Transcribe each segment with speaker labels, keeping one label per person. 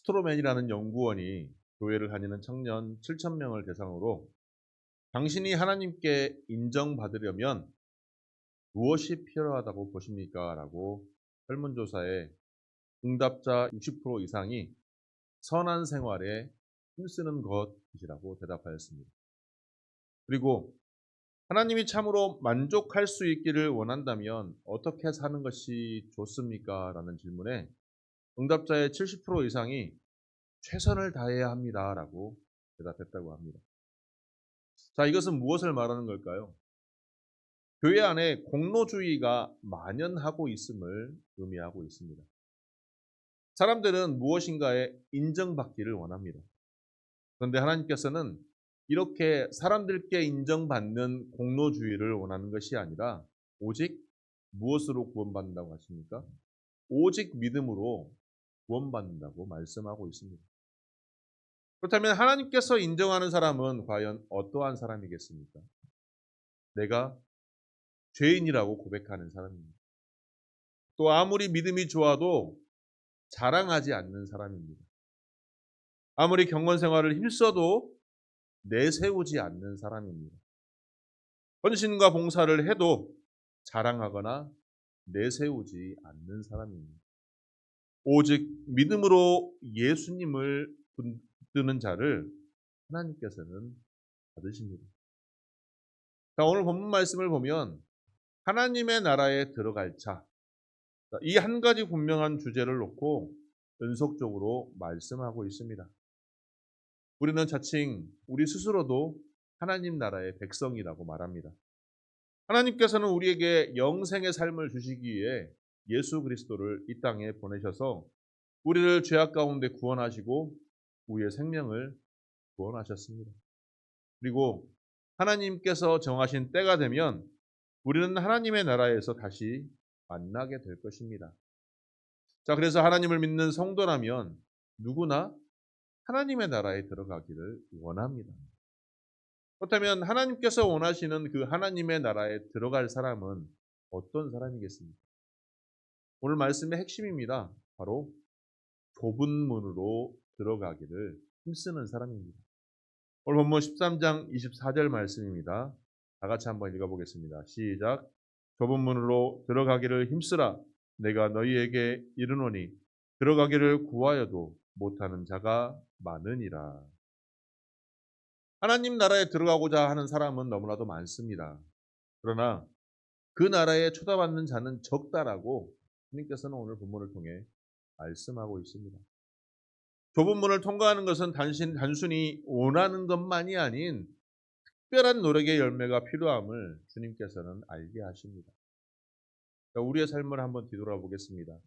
Speaker 1: 스트로맨이라는 연구원이 교회를 다니는 청년 7,000명을 대상으로 당신이 하나님께 인정받으려면 무엇이 필요하다고 보십니까? 라고 설문조사에 응답자 60% 이상이 선한 생활에 힘쓰는 것이라고 대답하였습니다. 그리고 하나님이 참으로 만족할 수 있기를 원한다면 어떻게 사는 것이 좋습니까? 라는 질문에 응답자의 70% 이상이 최선을 다해야 합니다라고 대답했다고 합니다. 자, 이것은 무엇을 말하는 걸까요? 교회 안에 공로주의가 만연하고 있음을 의미하고 있습니다. 사람들은 무엇인가에 인정받기를 원합니다. 그런데 하나님께서는 이렇게 사람들께 인정받는 공로주의를 원하는 것이 아니라 오직 무엇으로 구원받는다고 하십니까? 오직 믿음으로 구원받는다고 말씀하고 있습니다. 그렇다면 하나님께서 인정하는 사람은 과연 어떠한 사람이겠습니까? 내가 죄인이라고 고백하는 사람입니다. 또 아무리 믿음이 좋아도 자랑하지 않는 사람입니다. 아무리 경건 생활을 힘써도 내세우지 않는 사람입니다. 헌신과 봉사를 해도 자랑하거나 내세우지 않는 사람입니다. 오직 믿음으로 예수님을 붙드는 자를 하나님께서는 받으십니다. 자, 오늘 본문 말씀을 보면 하나님의 나라에 들어갈 자, 이 한 가지 분명한 주제를 놓고 연속적으로 말씀하고 있습니다. 우리는 자칭 우리 스스로도 하나님 나라의 백성이라고 말합니다. 하나님께서는 우리에게 영생의 삶을 주시기 위해 예수 그리스도를 이 땅에 보내셔서 우리를 죄악 가운데 구원하시고 우리의 생명을 구원하셨습니다. 그리고 하나님께서 정하신 때가 되면 우리는 하나님의 나라에서 다시 만나게 될 것입니다. 자, 그래서 하나님을 믿는 성도라면 누구나 하나님의 나라에 들어가기를 원합니다. 그렇다면 하나님께서 원하시는 그 하나님의 나라에 들어갈 사람은 어떤 사람이겠습니까? 오늘 말씀의 핵심입니다. 바로 좁은 문으로 들어가기를 힘쓰는 사람입니다. 오늘 본문 13장 24절 말씀입니다. 다 같이 한번 읽어보겠습니다. 시작. 좁은 문으로 들어가기를 힘쓰라. 내가 너희에게 이르노니 들어가기를 구하여도 못하는 자가 많으니라. 하나님 나라에 들어가고자 하는 사람은 너무나도 많습니다. 그러나 그 나라에 초대받는 자는 적다라고 주님께서는 오늘 본문을 통해 말씀하고 있습니다. 좁은 문을 통과하는 것은 단순히 원하는 것만이 아닌 특별한 노력의 열매가 필요함을 주님께서는 알게 하십니다. 우리의 삶을 한번 뒤돌아보겠습니다.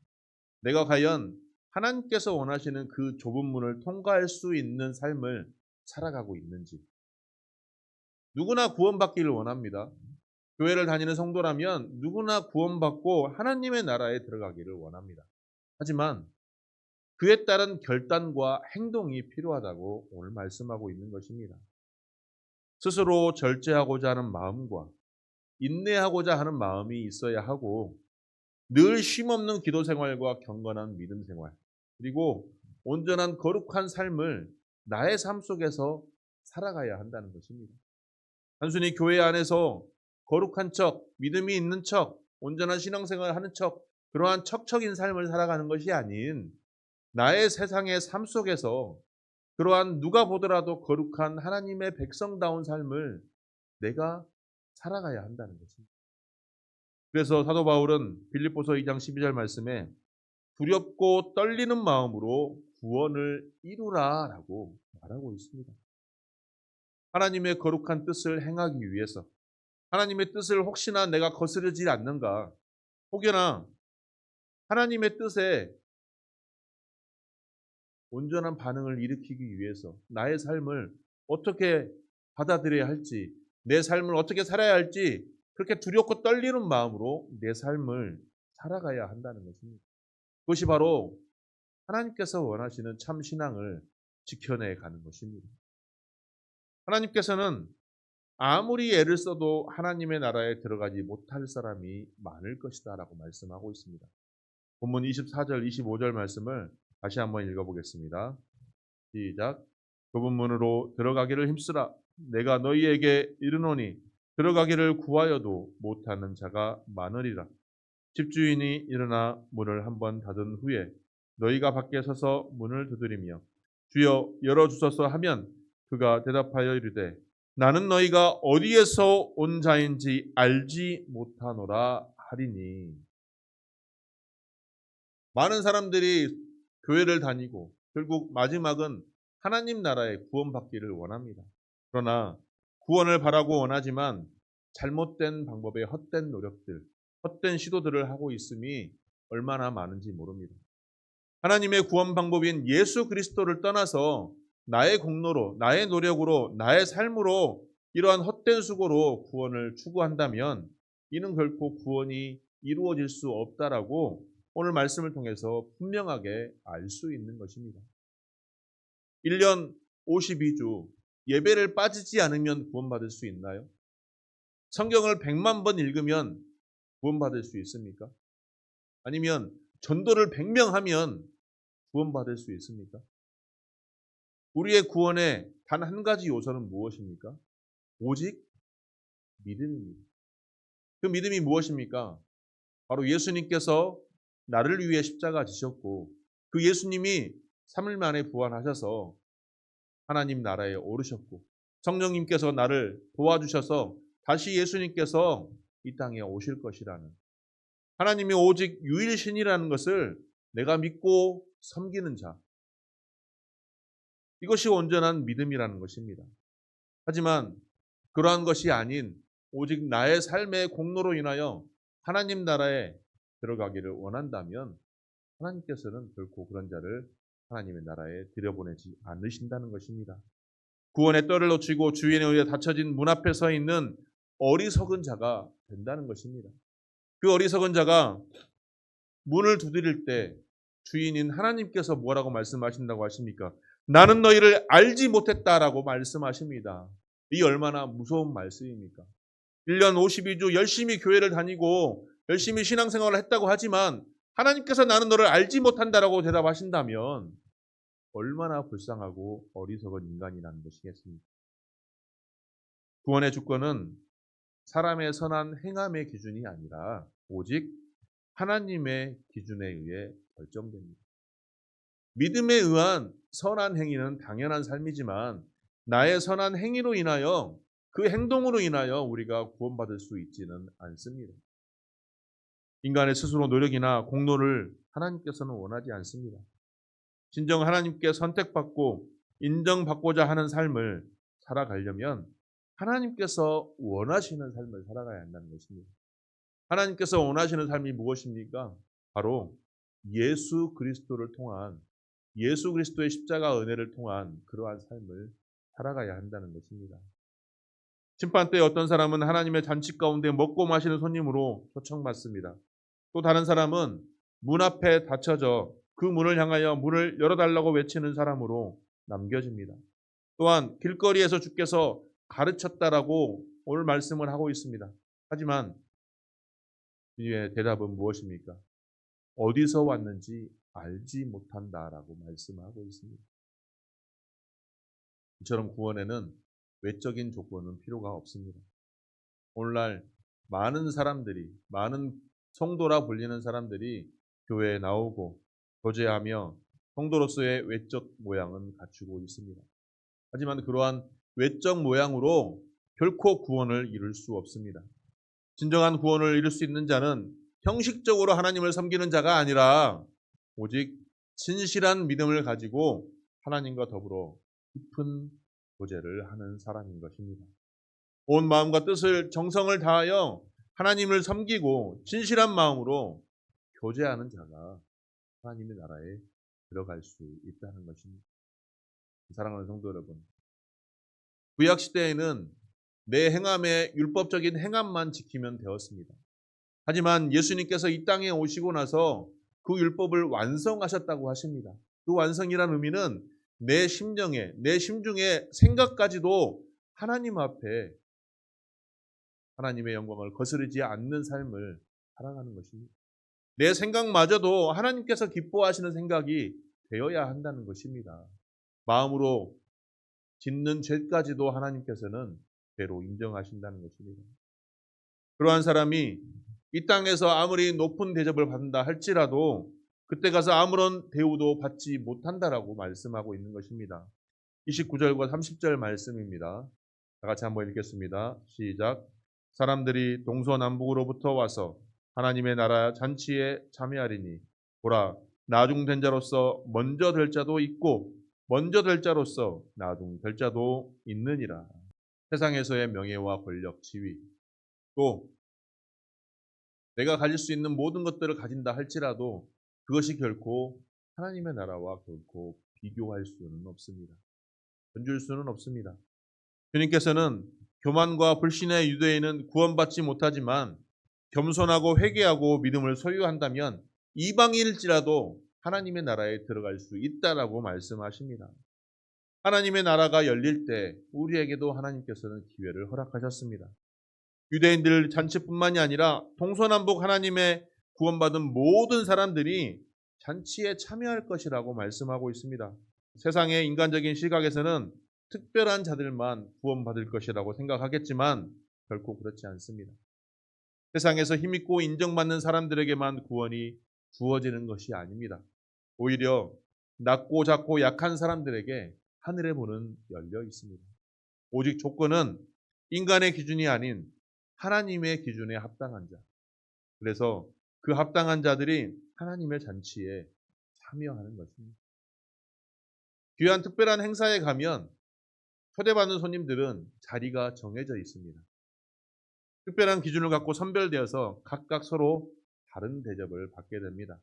Speaker 1: 내가 과연 하나님께서 원하시는 그 좁은 문을 통과할 수 있는 삶을 살아가고 있는지. 누구나 구원받기를 원합니다. 교회를 다니는 성도라면 누구나 구원받고 하나님의 나라에 들어가기를 원합니다. 하지만 그에 따른 결단과 행동이 필요하다고 오늘 말씀하고 있는 것입니다. 스스로 절제하고자 하는 마음과 인내하고자 하는 마음이 있어야 하고 늘 쉼없는 기도 생활과 경건한 믿음 생활 그리고 온전한 거룩한 삶을 나의 삶 속에서 살아가야 한다는 것입니다. 단순히 교회 안에서 거룩한 척, 믿음이 있는 척, 온전한 신앙생활을 하는 척 그러한 척척인 삶을 살아가는 것이 아닌 나의 세상의 삶 속에서 그러한 누가 보더라도 거룩한 하나님의 백성다운 삶을 내가 살아가야 한다는 것입니다. 그래서 사도 바울은 빌립보서 2장 12절 말씀에 두렵고 떨리는 마음으로 구원을 이루라라고 말하고 있습니다. 하나님의 거룩한 뜻을 행하기 위해서 하나님의 뜻을 혹시나 내가 거스르지 않는가 혹여나 하나님의 뜻에 온전한 반응을 일으키기 위해서 나의 삶을 어떻게 받아들여야 할지 내 삶을 어떻게 살아야 할지 그렇게 두렵고 떨리는 마음으로 내 삶을 살아가야 한다는 것입니다. 그것이 바로 하나님께서 원하시는 참 신앙을 지켜내 가는 것입니다. 하나님께서는 아무리 애를 써도 하나님의 나라에 들어가지 못할 사람이 많을 것이다 라고 말씀하고 있습니다. 본문 24절, 25절 말씀을 다시 한번 읽어보겠습니다. 시작. 좁은 문으로 들어가기를 힘쓰라. 내가 너희에게 이르노니 들어가기를 구하여도 못하는 자가 많으리라. 집주인이 일어나 문을 한번 닫은 후에 너희가 밖에 서서 문을 두드리며 주여 열어주소서 하면 그가 대답하여 이르되 나는 너희가 어디에서 온 자인지 알지 못하노라 하리니. 많은 사람들이 교회를 다니고 결국 마지막은 하나님 나라에 구원받기를 원합니다. 그러나 구원을 바라고 원하지만 잘못된 방법의 헛된 노력들, 헛된 시도들을 하고 있음이 얼마나 많은지 모릅니다. 하나님의 구원 방법인 예수 그리스도를 떠나서 나의 공로로, 나의 노력으로, 나의 삶으로 이러한 헛된 수고로 구원을 추구한다면 이는 결코 구원이 이루어질 수 없다라고 오늘 말씀을 통해서 분명하게 알 수 있는 것입니다. 1년 52주 예배를 빠지지 않으면 구원받을 수 있나요? 성경을 100만 번 읽으면 구원받을 수 있습니까? 아니면 전도를 100명 하면 구원받을 수 있습니까? 우리의 구원의 단 한 가지 요소는 무엇입니까? 오직 믿음입니다. 그 믿음이 무엇입니까? 바로 예수님께서 나를 위해 십자가 지셨고 그 예수님이 3일 만에 부활하셔서 하나님 나라에 오르셨고 성령님께서 나를 도와주셔서 다시 예수님께서 이 땅에 오실 것이라는 하나님이 오직 유일신이라는 것을 내가 믿고 섬기는 자, 이것이 온전한 믿음이라는 것입니다. 하지만 그러한 것이 아닌 오직 나의 삶의 공로로 인하여 하나님 나라에 들어가기를 원한다면 하나님께서는 결코 그런 자를 하나님의 나라에 들여보내지 않으신다는 것입니다. 구원의 떨을 놓치고 주인에 의해 닫혀진 문 앞에 서 있는 어리석은 자가 된다는 것입니다. 그 어리석은 자가 문을 두드릴 때 주인인 하나님께서 뭐라고 말씀하신다고 하십니까? 나는 너희를 알지 못했다라고 말씀하십니다. 이 얼마나 무서운 말씀입니까? 1년 52주 열심히 교회를 다니고 열심히 신앙생활을 했다고 하지만 하나님께서 나는 너를 알지 못한다라고 대답하신다면 얼마나 불쌍하고 어리석은 인간이라는 것이겠습니까? 구원의 주권은 사람의 선한 행함의 기준이 아니라 오직 하나님의 기준에 의해 결정됩니다. 믿음에 의한 선한 행위는 당연한 삶이지만 나의 선한 행위로 인하여 그 행동으로 인하여 우리가 구원받을 수 있지는 않습니다. 인간의 스스로 노력이나 공로를 하나님께서는 원하지 않습니다. 진정 하나님께 선택받고 인정받고자 하는 삶을 살아가려면 하나님께서 원하시는 삶을 살아가야 한다는 것입니다. 하나님께서 원하시는 삶이 무엇입니까? 바로 예수 그리스도를 통한 예수 그리스도의 십자가 은혜를 통한 그러한 삶을 살아가야 한다는 것입니다. 심판 때 어떤 사람은 하나님의 잔치 가운데 먹고 마시는 손님으로 초청받습니다. 또 다른 사람은 문 앞에 닫혀져 그 문을 향하여 문을 열어달라고 외치는 사람으로 남겨집니다. 또한 길거리에서 주께서 가르쳤다라고 오늘 말씀을 하고 있습니다. 하지만 이의 대답은 무엇입니까? 어디서 왔는지 알지 못한다라고 말씀하고 있습니다. 이처럼 구원에는 외적인 조건은 필요가 없습니다. 오늘날 많은 사람들이, 많은 성도라 불리는 사람들이 교회에 나오고 교제하며 성도로서의 외적 모양은 갖추고 있습니다. 하지만 그러한 외적 모양으로 결코 구원을 이룰 수 없습니다. 진정한 구원을 이룰 수 있는 자는 형식적으로 하나님을 섬기는 자가 아니라 오직 진실한 믿음을 가지고 하나님과 더불어 깊은 교제를 하는 사람인 것입니다. 온 마음과 뜻을 정성을 다하여 하나님을 섬기고 진실한 마음으로 교제하는 자가 하나님의 나라에 들어갈 수 있다는 것입니다. 사랑하는 성도 여러분, 구약 시대에는 내 행함의 율법적인 행함만 지키면 되었습니다. 하지만 예수님께서 이 땅에 오시고 나서 그 율법을 완성하셨다고 하십니다. 그 완성이라는 의미는 내 심령에, 내 심중의 생각까지도 하나님 앞에 하나님의 영광을 거스르지 않는 삶을 살아가는 것입니다. 내 생각마저도 하나님께서 기뻐하시는 생각이 되어야 한다는 것입니다. 마음으로 짓는 죄까지도 하나님께서는 죄로 인정하신다는 것입니다. 그러한 사람이 이 땅에서 아무리 높은 대접을 받는다 할지라도 그때 가서 아무런 대우도 받지 못한다라고 말씀하고 있는 것입니다. 29절과 30절 말씀입니다. 다 같이 한번 읽겠습니다. 시작. 사람들이 동서남북으로부터 와서 하나님의 나라 잔치에 참여하리니 보라, 나중된 자로서 먼저 될 자도 있고 먼저 될 자로서 나중될 자도 있느니라. 세상에서의 명예와 권력, 지위, 또 내가 가질 수 있는 모든 것들을 가진다 할지라도 그것이 결코 하나님의 나라와 결코 비교할 수는 없습니다. 견줄 수는 없습니다. 주님께서는 교만과 불신의 유대인은 구원받지 못하지만 겸손하고 회개하고 믿음을 소유한다면 이방인일지라도 하나님의 나라에 들어갈 수 있다라고 말씀하십니다. 하나님의 나라가 열릴 때 우리에게도 하나님께서는 기회를 허락하셨습니다. 유대인들 잔치뿐만이 아니라 동서남북 하나님의 구원받은 모든 사람들이 잔치에 참여할 것이라고 말씀하고 있습니다. 세상의 인간적인 시각에서는 특별한 자들만 구원받을 것이라고 생각하겠지만 결코 그렇지 않습니다. 세상에서 힘있고 인정받는 사람들에게만 구원이 주어지는 것이 아닙니다. 오히려 낮고 작고 약한 사람들에게 하늘의 문은 열려 있습니다. 오직 조건은 인간의 기준이 아닌 하나님의 기준에 합당한 자. 그래서 그 합당한 자들이 하나님의 잔치에 참여하는 것입니다. 귀한 특별한 행사에 가면 초대받는 손님들은 자리가 정해져 있습니다. 특별한 기준을 갖고 선별되어서 각각 서로 다른 대접을 받게 됩니다.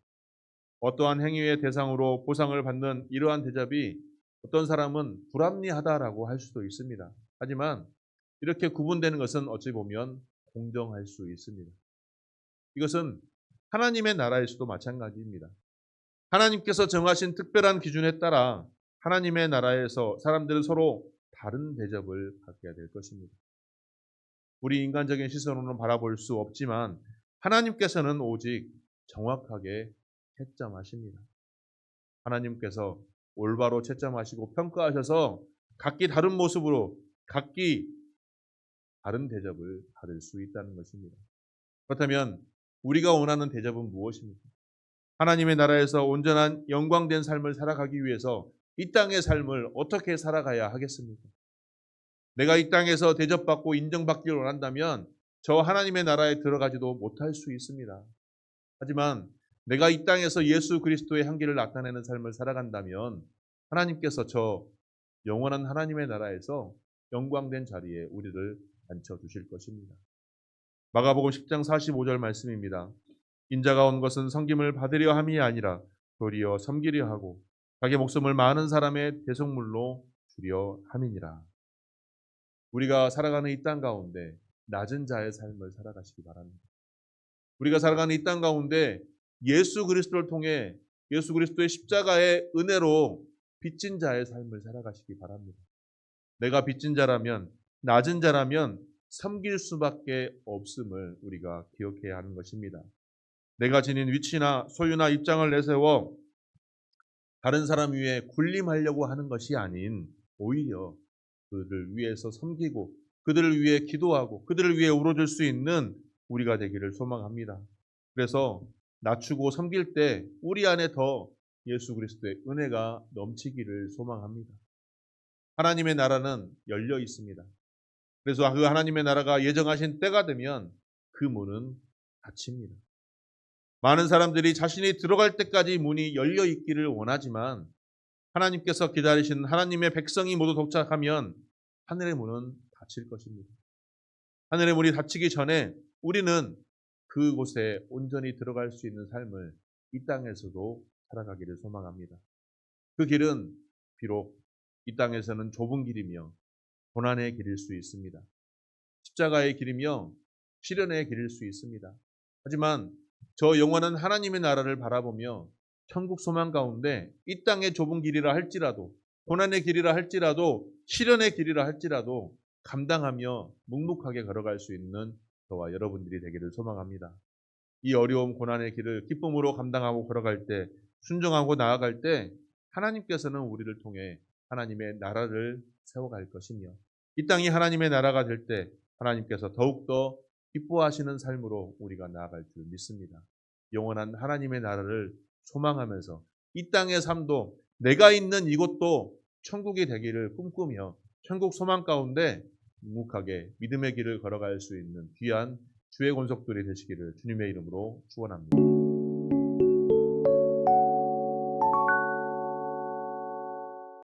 Speaker 1: 어떠한 행위의 대상으로 보상을 받는 이러한 대접이 어떤 사람은 불합리하다라고 할 수도 있습니다. 하지만 이렇게 구분되는 것은 어찌 보면 공정할 수 있습니다. 이것은 하나님의 나라에서도 마찬가지입니다. 하나님께서 정하신 특별한 기준에 따라 하나님의 나라에서 사람들은 서로 다른 대접을 받게 될 것입니다. 우리 인간적인 시선으로는 바라볼 수 없지만 하나님께서는 오직 정확하게 채점하십니다. 하나님께서 올바로 채점하시고 평가하셔서 각기 다른 모습으로 각기 다른 대접을 받을 수 있다는 것입니다. 그렇다면 우리가 원하는 대접은 무엇입니까? 하나님의 나라에서 온전한 영광된 삶을 살아가기 위해서 이 땅의 삶을 어떻게 살아가야 하겠습니까? 내가 이 땅에서 대접받고 인정받기를 원한다면 저 하나님의 나라에 들어가지도 못할 수 있습니다. 하지만 내가 이 땅에서 예수 그리스도의 향기를 나타내는 삶을 살아간다면 하나님께서 저 영원한 하나님의 나라에서 영광된 자리에 우리를 앉혀주실 것입니다. 마가복음 10장 45절 말씀입니다. 인자가 온 것은 섬김을 받으려 함이 아니라 도리어 섬기려 하고 자기 목숨을 많은 사람의 대속물로 주려 함이니라. 우리가 살아가는 이 땅 가운데 낮은 자의 삶을 살아가시기 바랍니다. 우리가 살아가는 이 땅 가운데 예수 그리스도를 통해 예수 그리스도의 십자가의 은혜로 빚진 자의 삶을 살아가시기 바랍니다. 내가 빚진 자라면, 낮은 자라면 섬길 수밖에 없음을 우리가 기억해야 하는 것입니다. 내가 지닌 위치나 소유나 입장을 내세워 다른 사람 위에 군림하려고 하는 것이 아닌 오히려 그들을 위해서 섬기고 그들을 위해 기도하고 그들을 위해 울어줄 수 있는 우리가 되기를 소망합니다. 그래서 낮추고 섬길 때 우리 안에 더 예수 그리스도의 은혜가 넘치기를 소망합니다. 하나님의 나라는 열려 있습니다. 그래서 그 하나님의 나라가 예정하신 때가 되면 그 문은 닫힙니다. 많은 사람들이 자신이 들어갈 때까지 문이 열려 있기를 원하지만 하나님께서 기다리신 하나님의 백성이 모두 도착하면 하늘의 문은 닫힐 것입니다. 하늘의 문이 닫히기 전에 우리는 그곳에 온전히 들어갈 수 있는 삶을 이 땅에서도 살아가기를 소망합니다. 그 길은 비록 이 땅에서는 좁은 길이며 고난의 길일 수 있습니다. 십자가의 길이며 시련의 길일 수 있습니다. 하지만 저 영원한 하나님의 나라를 바라보며 천국 소망 가운데 이 땅의 좁은 길이라 할지라도 고난의 길이라 할지라도 시련의 길이라 할지라도 감당하며 묵묵하게 걸어갈 수 있는 저와 여러분들이 되기를 소망합니다. 이 어려움 고난의 길을 기쁨으로 감당하고 걸어갈 때 순종하고 나아갈 때 하나님께서는 우리를 통해 하나님의 나라를 세워갈 것이며 이 땅이 하나님의 나라가 될 때 하나님께서 더욱더 기뻐하시는 삶으로 우리가 나아갈 줄 믿습니다. 영원한 하나님의 나라를 소망하면서 이 땅의 삶도 내가 있는 이곳도 천국이 되기를 꿈꾸며 천국 소망 가운데 묵묵하게 믿음의 길을 걸어갈 수 있는 귀한 주의 권속들이 되시기를 주님의 이름으로 축원합니다.